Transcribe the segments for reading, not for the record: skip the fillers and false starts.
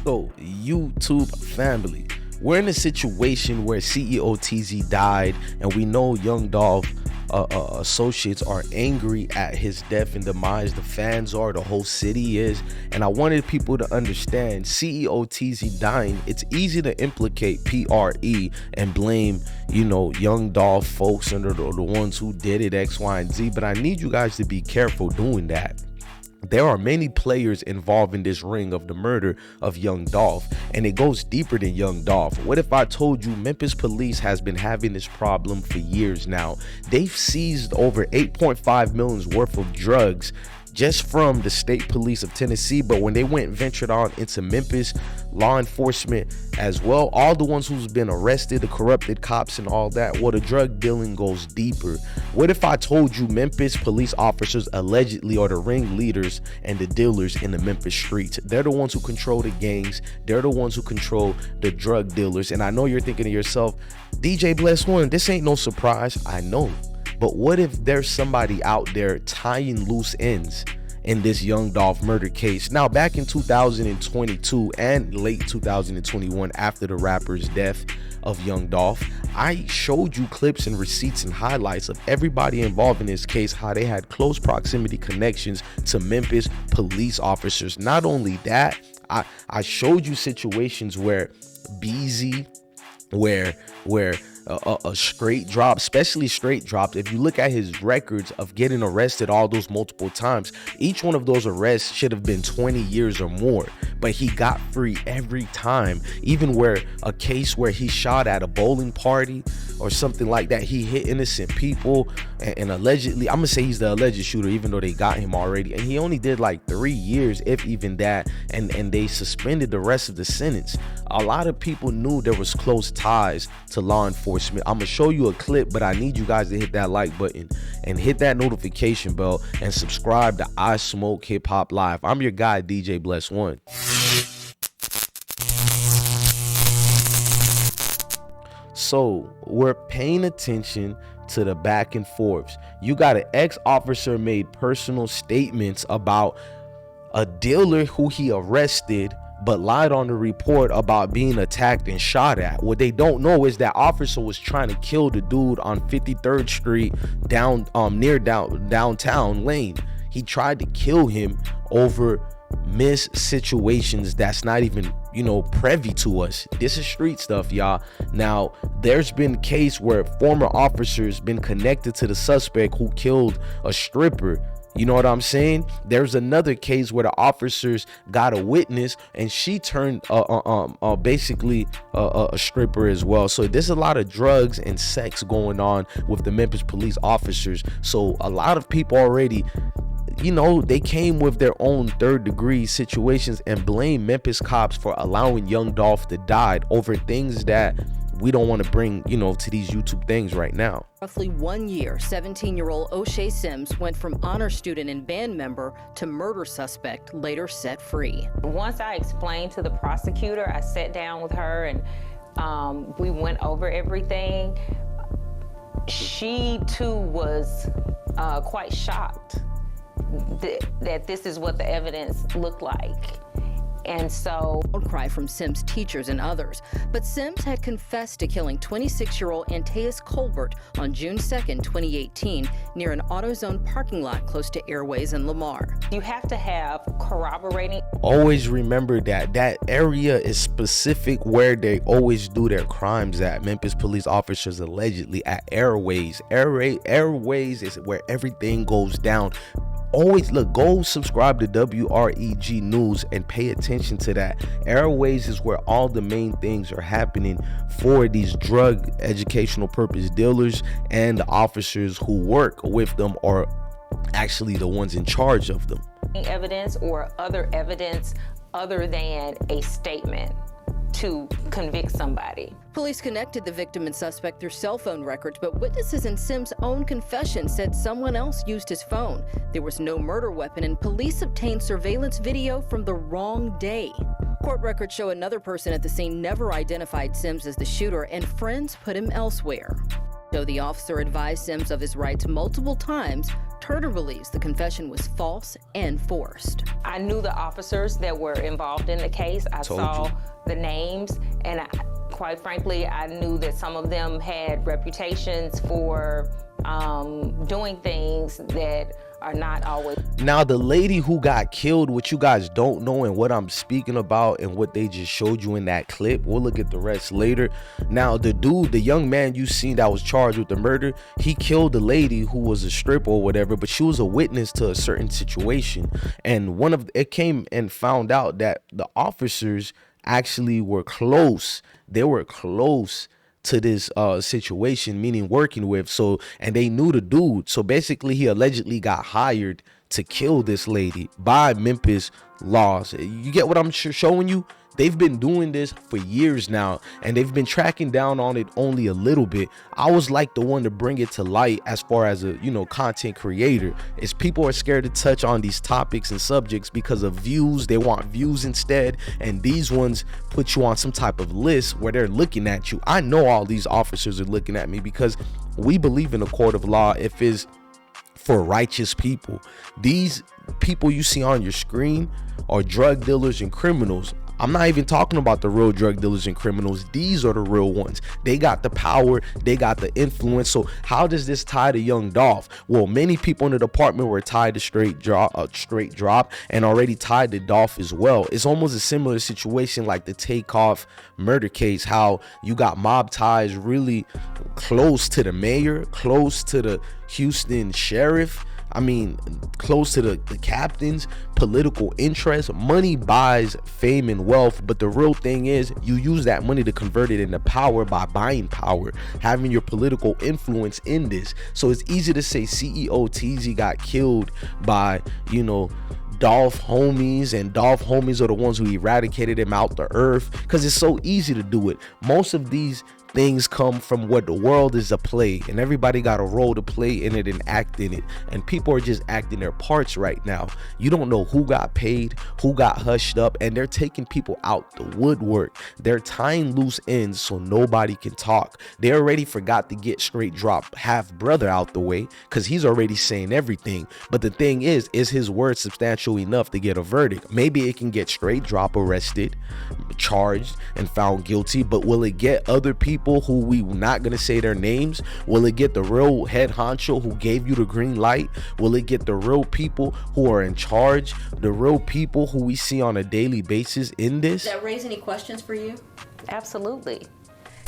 So, YouTube family, we're in a situation where CEO Teezy died, and we know young Dolph associates are angry at his death and demise. The fans are, the whole city is, and I wanted people to understand CEO Teezy dying, it's easy to implicate PRE and blame, you know, young Dolph folks and the ones who did it, X, Y, and Z, but I need you guys to be careful doing that. There are many players involved in this ring of the murder of young Dolph, and it goes deeper than young Dolph. What if I told you Memphis police has been having this problem for years now? They've seized over 8.5 million worth of drugs just from the state police of Tennessee, but when they ventured on into Memphis, law enforcement as well, all the ones who's been arrested, the corrupted cops and all that, well, the drug dealing goes deeper. What if I told you Memphis police officers allegedly are the ringleaders and the dealers in the Memphis streets? They're the ones who control the gangs, they're the ones who control the drug dealers. And I know you're thinking to yourself, DJ Bless One, this ain't no surprise. I know. But what if there's somebody out there tying loose ends in this young Dolph murder case? Now, back in 2022 and late 2021, after the rapper's death of young Dolph, I showed you clips and receipts and highlights of everybody involved in this case, how they had close proximity connections to Memphis police officers. Not only that, I showed you situations where Teezy, where a straight drop, especially straight dropped. If you look at his records of getting arrested all those multiple times, each one of those arrests should have been 20 years or more, but he got free every time. Even where a case where he shot at a bowling party or something like that, he hit innocent people, and allegedly, I'm gonna say he's the alleged shooter, even though they got him already, and he only did like 3 years, if even that, and they suspended the rest of the sentence. A lot of people knew there was close ties to law enforcement. I'm gonna show you a clip, but I need you guys to hit that like button and hit that notification bell and subscribe to IsmokeHiphop Live. I'm your guy, DJ Bless One. So we're paying attention to the back and forths. You got an ex-officer made personal statements about a dealer who he arrested but lied on the report about being attacked and shot at. What they don't know is that officer was trying to kill the dude on 53rd Street near downtown Lane. He tried to kill him over missed situations that's not even, you know, privy to us. This is street stuff, y'all. Now, there's been a case where former officers been connected to the suspect who killed a stripper. You know what I'm saying? There's another case where the officers got a witness and she turned basically a stripper as well. So there's a lot of drugs and sex going on with the Memphis police officers. So a lot of people already, you know, they came with their own third-degree situations and blame Memphis cops for allowing young Dolph to die over things that we don't want to bring, you know, to these YouTube things right now. Roughly 1 year, 17-year-old O'Shea Sims went from honor student and band member to murder suspect, later set free. Once I explained to the prosecutor, I sat down with her and we went over everything. She too was quite shocked that this is what the evidence looked like. And so, outcry from Sims' teachers and others. But Sims had confessed to killing 26-year-old Antaeus Colbert on June 2nd, 2018, near an AutoZone parking lot close to Airways in Lamar. You have to have corroborating. Always remember that area is specific where they always do their crimes at. Memphis police officers allegedly at Airways. Airways is where everything goes down. Always look, go subscribe to WREG News and pay attention to that. Airways is where all the main things are happening for these drug educational purpose dealers, and the officers who work with them are actually the ones in charge of them. Evidence or other evidence other than a statement to convict somebody. Police connected the victim and suspect through cell phone records, but witnesses in Sims' own confession said someone else used his phone. There was no murder weapon, and police obtained surveillance video from the wrong day. Court records show another person at the scene never identified Sims as the shooter, and friends put him elsewhere. Though the officer advised Sims of his rights multiple times, Turner believes the confession was false and forced. I knew the officers that were involved in the case. I saw the names, and quite frankly, I knew that some of them had reputations for doing things that are not always. Now, the lady who got killed, what you guys don't know and what I'm speaking about and what they just showed you in that clip, we'll look at the rest later. Now, the dude, the young man you seen that was charged with the murder, he killed the lady who was a stripper or whatever, but she was a witness to a certain situation. And it came and found out that the officers actually were close. They were close to this situation, meaning working with. So, and they knew the dude. So basically he allegedly got hired to kill this lady by Memphis laws. You get what I'm showing you? They've been doing this for years now, and they've been tracking down on it only a little bit. I was like the one to bring it to light as far as a, content creator. Is people are scared to touch on these topics and subjects because of views. They want views instead, and these ones put you on some type of list where they're looking at you. I know all these officers are looking at me because we believe in a court of law if it's for righteous people. These people you see on your screen are drug dealers and criminals. I'm not even talking about the real drug dealers and criminals. These are the real ones. They got the power, they got the influence. So how does this tie to young Dolph? Well, many people in the department were tied to straight drop and already tied to Dolph as well. It's almost a similar situation like the Takeoff murder case, how you got mob ties really close to the mayor, close to the Houston sheriff. I mean, close to the captains, political interest. Money buys fame and wealth, but the real thing is you use that money to convert it into power by buying power, having your political influence in this. So it's easy to say CEO Teezy got killed by, Dolph homies, and Dolph homies are the ones who eradicated him out the earth, because it's so easy to do it. Most of these things come from what the world is a play, and everybody got a role to play in it and act in it, and people are just acting their parts right now. You don't know who got paid, who got hushed up, and they're taking people out the woodwork. They're tying loose ends so nobody can talk. They already forgot to get straight drop half brother out the way because he's already saying everything. But the thing is his word substantial enough to get a verdict? Maybe it can get straight drop arrested, charged, and found guilty, but will it get other people who we not gonna say their names? Will it get the real head honcho who gave you the green light? Will it get the real people who are in charge, the real people who we see on a daily basis in this? Does that raise any questions for you? Absolutely.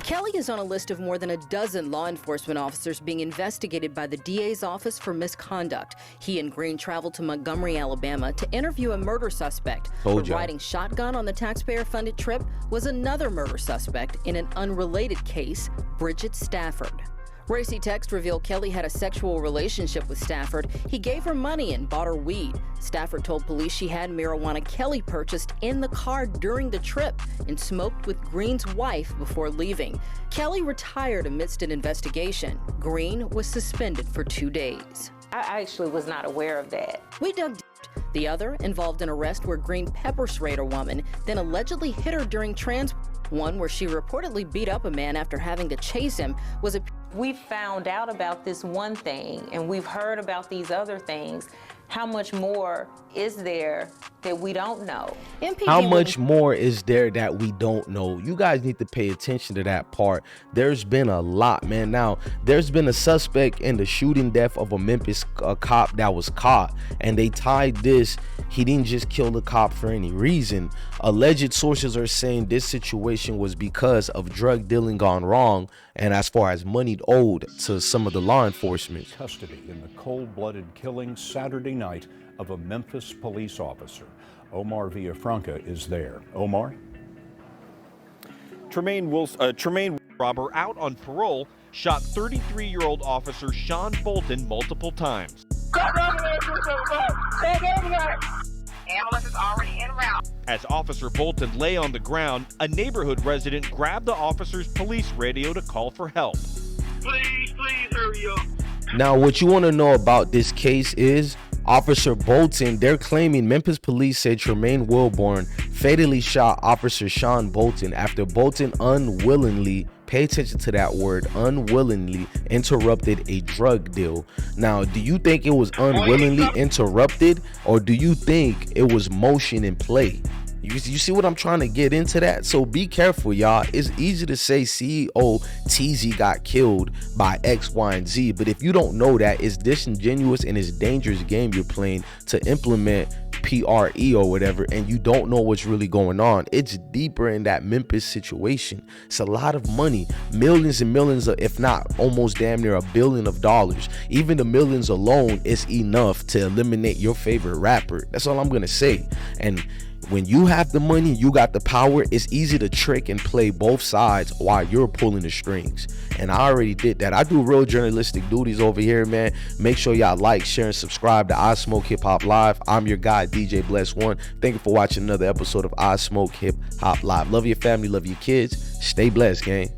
Kelly is on a list of more than a dozen law enforcement officers being investigated by the DA's office for misconduct. He and Green traveled to Montgomery, Alabama to interview a murder suspect. But riding shotgun on the taxpayer-funded trip was another murder suspect in an unrelated case, Bridget Stafford. Racy text revealed Kelly had a sexual relationship with Stafford. He gave her money and bought her weed. Stafford told police she had marijuana Kelly purchased in the car during the trip and smoked with Green's wife before leaving. Kelly retired amidst an investigation. Green was suspended for 2 days. I actually was not aware of that. We dug deep. The other involved an arrest where Green pepper sprayed a woman, then allegedly hit her during one where she reportedly beat up a man after having to chase him was a... We found out about this one thing, and we've heard about these other things. How much more is there that we don't know? How much more is there that we don't know? You guys need to pay attention to that part. There's been a lot, man. Now, there's been a suspect in the shooting death of a Memphis cop that was caught, and they tied this. He didn't just kill the cop for any reason. Alleged sources are saying this situation was because of drug dealing gone wrong, and as far as money owed to some of the law enforcement. Custody in the cold-blooded killing Saturday night of a Memphis police officer. Omar Villafranca is there. Omar? Tremaine robber out on parole shot 33-year-old officer Sean Bolton multiple times. Ambulance is already en route. As Officer Bolton lay on the ground, a neighborhood resident grabbed the officer's police radio to call for help. Please hurry up. Now, what you want to know about this case is Officer Bolton, they're claiming Memphis police said Tremaine Wilborn fatally shot Officer Sean Bolton after Bolton unwillingly Pay attention to that word. Unwillingly interrupted a drug deal. Now, do you think it was unwillingly interrupted, or do you think it was motion in play? You see what I'm trying to get into that? So be careful, y'all. It's easy to say CEO Teezy got killed by X, Y, and Z, but if you don't know that, it's disingenuous and it's dangerous game you're playing to implement PRE or whatever, and you don't know what's really going on. It's deeper in that Memphis situation. It's a lot of money, millions and millions of, if not almost damn near $1 billion. Even the millions alone is enough to eliminate your favorite rapper. That's all I'm gonna say. And when you have the money, you got the power, it's easy to trick and play both sides while you're pulling the strings. And I already did that. I do real journalistic duties over here, man. Make sure y'all like, share, and subscribe to I Smoke Hip Hop Live. I'm your guy, DJ Bless One. Thank you for watching another episode of I Smoke Hip Hop Live. Love your family, love your kids. Stay blessed, gang.